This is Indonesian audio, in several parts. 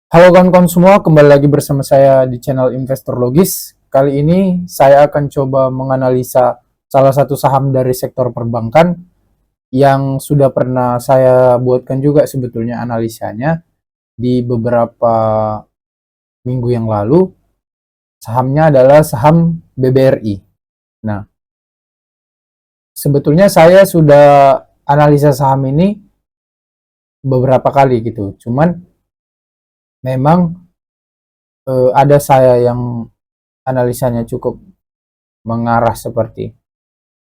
Halo kawan-kawan semua, kembali lagi bersama saya di channel Investor Logis. Kali ini saya akan coba menganalisa salah satu saham dari sektor perbankan yang sudah pernah saya buatkan juga sebetulnya analisanya di beberapa minggu yang lalu. Sahamnya adalah saham BBRI. Nah, sebetulnya saya sudah analisa saham ini beberapa kali gitu. Cuman memang ada saya yang analisanya cukup mengarah seperti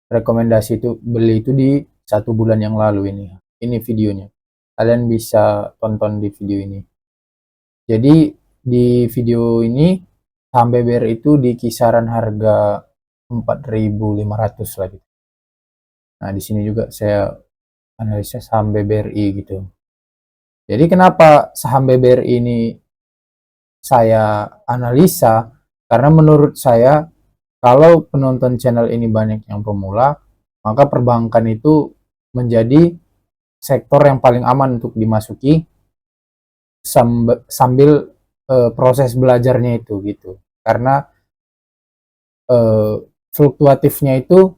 rekomendasi itu beli itu di 1 bulan yang lalu ini videonya, kalian bisa tonton di video ini. Jadi di video ini saham BBR itu di kisaran harga 4.500 lah gitu. Nah di sini juga saya analisa saham BBRI gitu. Jadi kenapa saham BBRI ini saya analisa, karena menurut saya kalau penonton channel ini banyak yang pemula, maka perbankan itu menjadi sektor yang paling aman untuk dimasuki sambil proses belajarnya itu gitu. Karena fluktuatifnya itu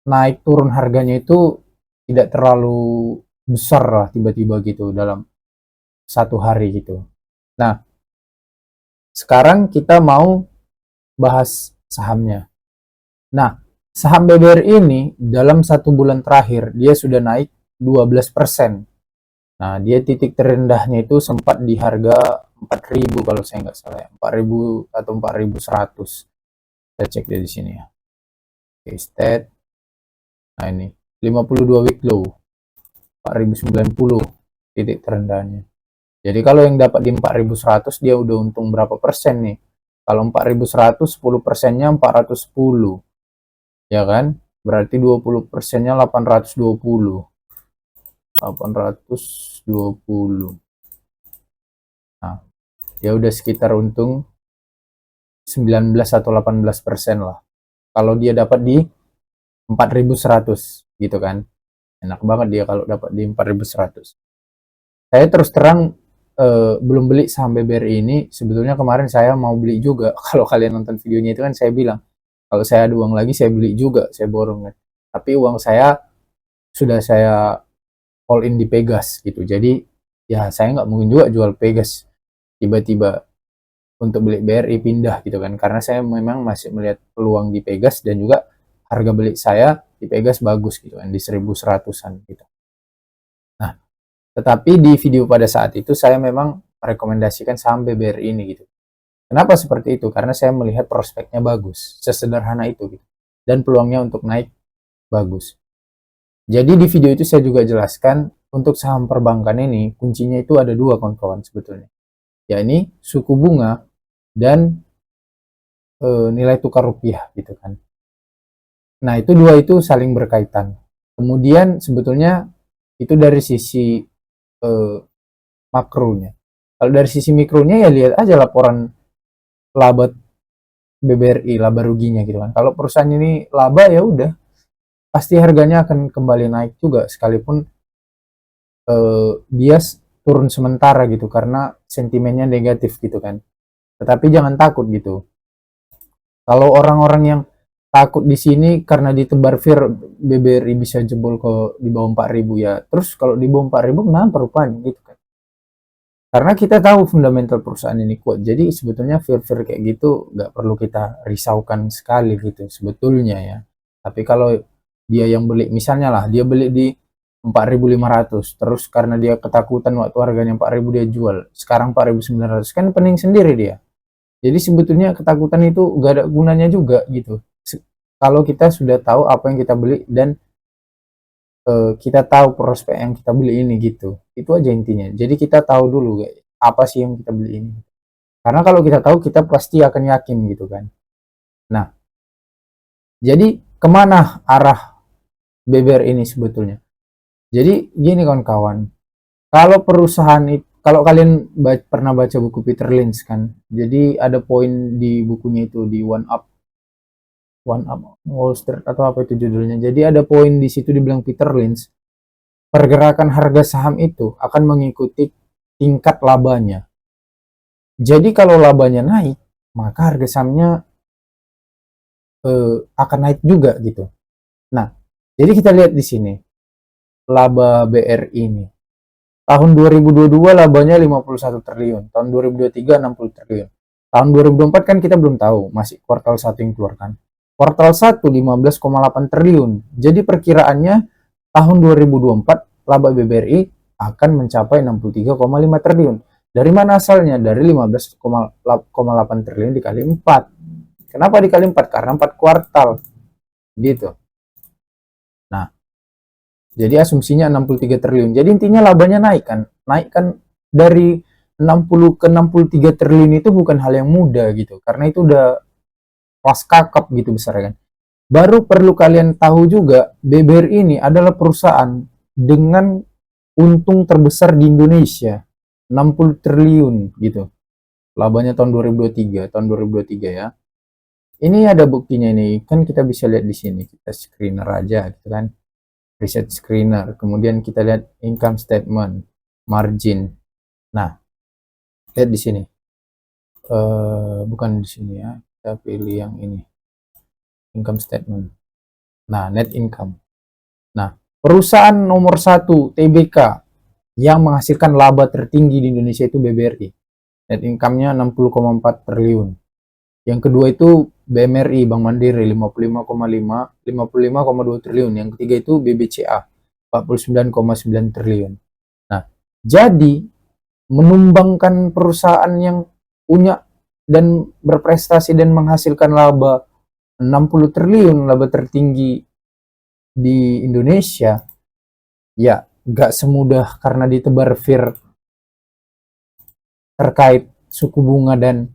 naik turun harganya itu tidak terlalu besar lah tiba-tiba gitu dalam 1 hari gitu. Nah, sekarang kita mau bahas sahamnya. Nah, saham BBR ini dalam 1 bulan terakhir dia sudah naik 12%. Nah, dia titik terendahnya itu sempat di harga 4.000 kalau saya nggak salah ya. 4.000 atau 4.100. Saya cek dari sini ya. Oke, stat. Nah, ini 52 week low. 4.090 titik terendahnya. Jadi kalau yang dapat di 4.100 dia udah untung berapa persen nih? Kalau 4.100 10%-nya 410. Ya kan? Berarti 20%-nya 820. 820. Nah, ya udah sekitar untung 19 atau 18% lah. Kalau dia dapat di 4.100 gitu kan. Enak banget dia kalau dapat di 4.100. Saya terus terang belum beli saham BBRI ini. Sebetulnya kemarin saya mau beli juga. Kalau kalian nonton videonya itu kan saya bilang, kalau saya ada uang lagi saya beli juga, saya borong kan. Tapi uang saya sudah saya all in di Pegas gitu. Jadi ya saya nggak mungkin juga jual Pegas tiba-tiba untuk beli BRI pindah gitu kan, karena saya memang masih melihat peluang di Pegas dan juga harga beli saya di Pegas bagus gitu kan, di 1.100-an gitu. Nah, tetapi di video pada saat itu saya memang merekomendasikan saham BBRI ini gitu. Kenapa seperti itu? Karena saya melihat prospeknya bagus, sesederhana itu gitu, dan peluangnya untuk naik bagus. Jadi di video itu saya juga jelaskan untuk saham perbankan ini kuncinya itu ada dua kawan-kawan sebetulnya, yakni suku bunga dan nilai tukar rupiah gitu kan. Nah, itu dua itu saling berkaitan. Kemudian sebetulnya itu dari sisi makronya. Kalau dari sisi mikronya ya lihat aja laporan laba BBRI, laba ruginya gitu kan. Kalau perusahaan ini laba ya udah pasti harganya akan kembali naik juga sekalipun dia turun sementara gitu karena sentimennya negatif gitu kan. Tetapi jangan takut gitu. Kalau orang-orang yang takut di sini karena ditebar fear BBRI bisa jebol ke di bawah 4.000 ya. Terus kalau di bawah 4.000 kenapa rupanya gitu kan. Karena kita tahu fundamental perusahaan ini kuat. Jadi sebetulnya fear-fear kayak gitu nggak perlu kita risaukan sekali gitu sebetulnya ya. Tapi kalau dia yang beli misalnya lah dia beli di 4.500 terus karena dia ketakutan waktu harganya 4.000 dia jual. Sekarang 4.900 kan pening sendiri dia. Jadi sebetulnya ketakutan itu gak ada gunanya juga gitu. Kalau kita sudah tahu apa yang kita beli dan kita tahu prospek yang kita beli ini gitu. Itu aja intinya. Jadi kita tahu dulu apa sih yang kita beli ini. Karena kalau kita tahu kita pasti akan yakin gitu kan. Nah, jadi kemana arah BBR ini sebetulnya? Jadi gini kawan-kawan, kalau perusahaan itu, kalau kalian pernah baca buku Peter Lynch kan, jadi ada poin di bukunya itu di One Up Wall Street atau apa itu judulnya. Jadi ada poin di situ dibilang Peter Lynch, pergerakan harga saham itu akan mengikuti tingkat labanya. Jadi kalau labanya naik, maka harga sahamnya akan naik juga gitu. Nah, jadi kita lihat di sini laba BRI ini. Tahun 2022 labanya 51 triliun, tahun 2023 60 triliun. Tahun 2024 kan kita belum tahu, masih kuartal 1 yang keluarkan. Kuartal 1 15,8 triliun. Jadi perkiraannya tahun 2024 laba BBRI akan mencapai 63,5 triliun. Dari mana asalnya? Dari 15,8 triliun dikali 4. Kenapa dikali 4? Karena 4 kuartal. Gitu. Nah, jadi asumsinya 63 triliun. Jadi intinya labanya naik kan. Naik kan dari 60 ke 63 triliun itu bukan hal yang mudah gitu. Karena itu udah kelas kakap gitu besar kan. Baru perlu kalian tahu juga, BBRI ini adalah perusahaan dengan untung terbesar di Indonesia. 60 triliun gitu. Labanya tahun 2023, tahun 2023 ya. Ini ada buktinya ini. Kan kita bisa lihat di sini. Kita screener aja gitu kan. Reset screener. Kemudian kita lihat income statement, margin. Nah, lihat di sini. Bukan di sini ya. Kita pilih yang ini. Income statement. Nah, net income. Nah, perusahaan nomor 1 TBK yang menghasilkan laba tertinggi di Indonesia itu BBRI. Net income-nya 60,4 triliun. Yang kedua itu BMRI, Bank Mandiri 55,2 triliun. Yang ketiga itu BBCA 49,9 triliun. Nah, jadi menumbangkan perusahaan yang punya dan berprestasi dan menghasilkan laba 60 triliun, laba tertinggi di Indonesia, ya gak semudah karena ditebar fear terkait suku bunga dan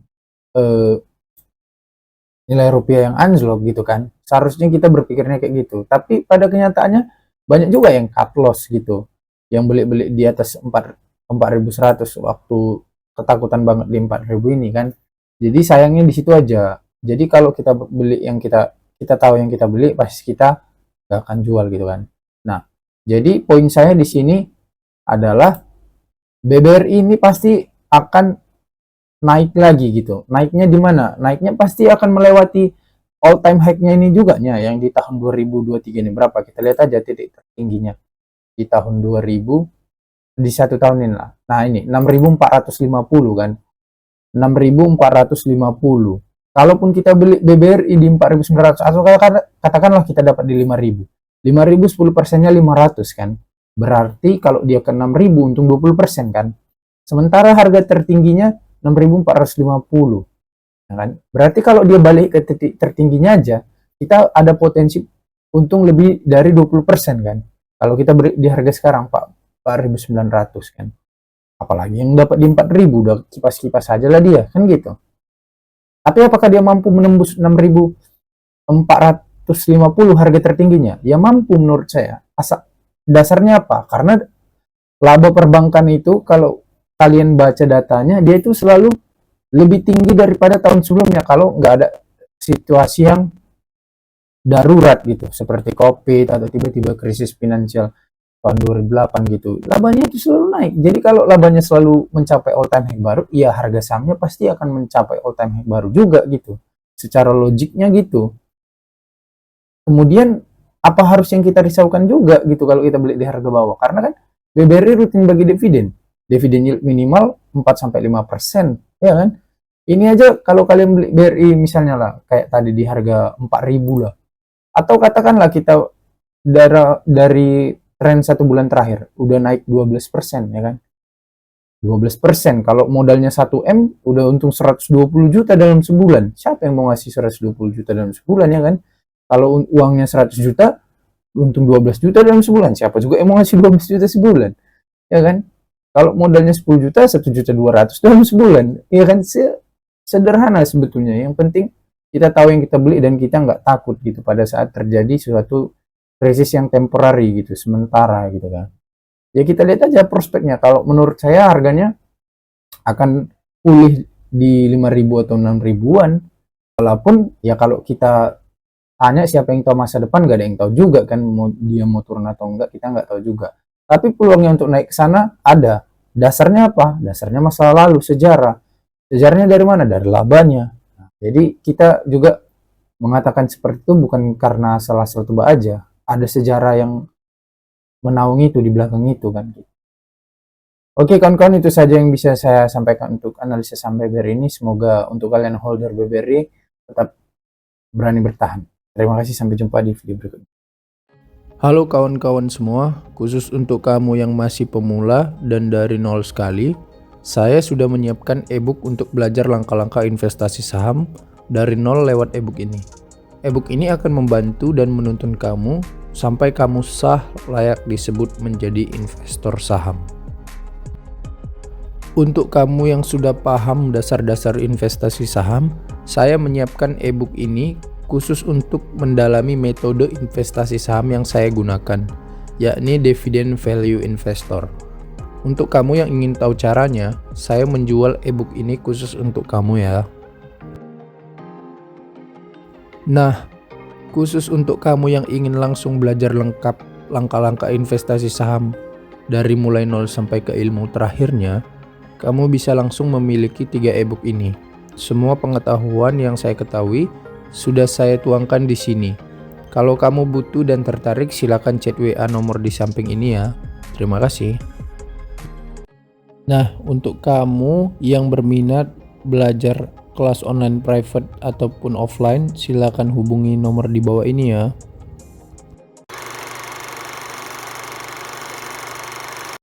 nilai rupiah yang anjlok gitu kan. Seharusnya kita berpikirnya kayak gitu. Tapi pada kenyataannya banyak juga yang cut loss gitu. Yang beli-beli di atas 4.100 waktu ketakutan banget di 4.000 ini kan. Jadi sayangnya di situ aja. Jadi kalau kita beli yang kita tahu yang kita beli, pasti kita gak akan jual gitu kan. Nah, jadi poin saya di sini adalah BBRI ini pasti akan naik lagi gitu. Naiknya di mana? Naiknya pasti akan melewati all time high-nya ini juga nya yang di tahun 2023 ini berapa? Kita lihat aja titik tertingginya di tahun 2000 di satu tahun ini lah. Nah, ini 6.450 kan. 6.450. Kalaupun kita beli BBRI di 4.900 atau katakanlah kita dapat di 5.000. 5.000 10%-nya 500 kan. Berarti kalau dia ke 6.000 untung 20% kan. Sementara harga tertingginya 6.450, ya kan? Berarti kalau dia balik ke titik tertingginya aja, kita ada potensi untung lebih dari 20% kan. Kalau kita beri di harga sekarang 4.900 kan. Apalagi yang dapat di 4.000 udah kipas-kipas aja lah dia, kan gitu. Tapi apakah dia mampu menembus 6.450 harga tertingginya? Ya mampu menurut saya. Dasarnya apa? Karena laba perbankan itu kalau kalian baca datanya, dia itu selalu lebih tinggi daripada tahun sebelumnya kalau nggak ada situasi yang darurat gitu, seperti COVID atau tiba-tiba krisis finansial tahun 2008 gitu. Labanya itu selalu naik. Jadi kalau labanya selalu mencapai all time high baru, ya harga sahamnya pasti akan mencapai all time high baru juga gitu. Secara logiknya gitu. Kemudian apa harus yang kita risaukan juga gitu kalau kita beli di harga bawah? Karena kan BBRI rutin bagi dividen. Dividen yield minimal 4-5%, ya kan? Ini aja kalau kalian beli BRI misalnya lah, kayak tadi di harga 4.000 lah. Atau katakanlah kita dari tren 1 bulan terakhir, udah naik 12%, ya kan? 12%, kalau modalnya 1M, udah untung 120 juta dalam sebulan. Siapa yang mau ngasih 120 juta dalam sebulan, ya kan? Kalau uangnya 100 juta, untung 12 juta dalam sebulan. Siapa juga yang mau ngasih 12 juta sebulan, ya kan? Kalau modalnya 10 juta, 1.200.000 dalam sebulan, ya kan? Sederhana sebetulnya. Yang penting kita tahu yang kita beli dan kita nggak takut gitu pada saat terjadi suatu krisis yang temporary gitu, sementara gitu kan. Ya kita lihat aja prospeknya. Kalau menurut saya harganya akan pulih di 5.000 atau 6.000-an. Walaupun ya kalau kita tanya siapa yang tahu masa depan, gak ada yang tahu juga kan, dia mau turun atau enggak, kita nggak tahu juga. Tapi peluangnya untuk naik ke sana ada. Dasarnya apa? Dasarnya masa lalu, sejarah. Sejarahnya dari mana? Dari labanya. Nah, jadi kita juga mengatakan seperti itu bukan karena salah satu aja. Ada sejarah yang menaungi itu di belakang itu kan. Oke kawan-kawan, itu saja yang bisa saya sampaikan untuk analisa saham BBRI ini. Semoga untuk kalian holder BBRI tetap berani bertahan. Terima kasih, sampai jumpa di video berikutnya. Halo kawan-kawan semua, khusus untuk kamu yang masih pemula dan dari nol sekali, saya sudah menyiapkan ebook untuk belajar langkah-langkah investasi saham dari nol lewat ebook ini. Ebook ini akan membantu dan menuntun kamu sampai kamu sah layak disebut menjadi investor saham. Untuk kamu yang sudah paham dasar-dasar investasi saham, saya menyiapkan ebook ini khusus untuk mendalami metode investasi saham yang saya gunakan, yakni Dividend Value Investor. Untuk kamu yang ingin tahu caranya, saya menjual ebook ini khusus untuk kamu ya. Nah, khusus untuk kamu yang ingin langsung belajar lengkap langkah-langkah investasi saham dari mulai nol sampai ke ilmu terakhirnya, kamu bisa langsung memiliki 3 ebook ini. Semua pengetahuan yang saya ketahui sudah saya tuangkan di sini. Kalau kamu butuh dan tertarik, silakan chat WA nomor di samping ini ya. Terima kasih. Nah, untuk kamu yang berminat belajar kelas online private ataupun offline, silakan hubungi nomor di bawah ini ya.